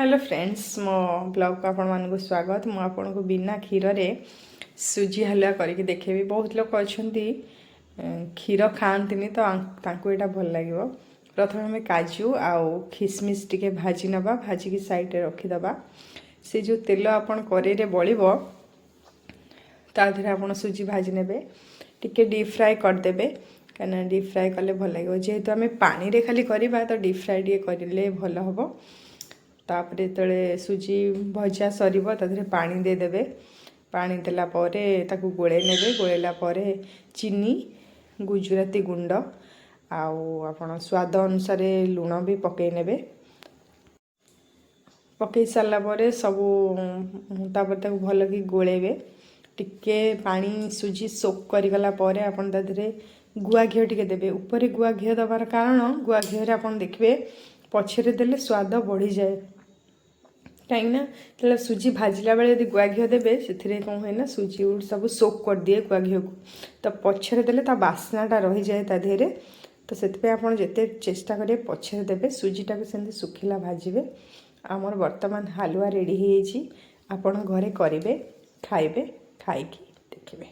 Hello friends मो blog को आपण मानक स्वागत। मु आपन को बिना क्षीर रे सुजी हलवा करके देखेबी। बहुत लोग अच्छी क्षीर खाती तो तांको एटा भल लगे। प्रथम हमें काजू आउ खिसमिस टिके भाजी नबा, भाजी की साइड रे रखीदबा। से जो तेल आपन कड़े रे बलिबो ता देहरे आपन सुजी भाजी नेबे, टिके डीप फ्राए करदेबे। कहीं डीप फ्राए कले भल लगे। जेहेतु आम पानी रे खाली करवा तो डीप फ्राए टे करें भल हम। तापर तले सुजी भजा सरीब तादेहरे पानी देदेबे। पानी देला परे ताकू गोले नेबे। गोलेला परे चीनी, गुजराती गुंड आउ आपण स्वाद अनुसार लुण भी पकई नेबे। पकई सारा पर सबू तापर ताकू भल कि गोलेबे। टिके पानी सुजी सोक करगला परे आपण तादेहरे गुआ घी टिके देबे। ऊपर गुआ घी दबार कारण गुआ घी रे आपण देखबे पछरे देले स्वाद बढ़ी जाए। कहीं सुजी भाजला बेले यदि गुआ घी देवे से कौन हुए ना सुजी सब सोक कर दिए गुआ घी को, तो पछरे देले ता बास्नाटा रही जाए ता देहरे। तो से आप जिते चेष्टा करेंगे पछरे देवे। सुजीटा को सेमती सुखिला भाजबे। आमर वर्तमान हलवा रेडी हो। आपण घरे करेंगे, खाइबे, खाइकी देखिए।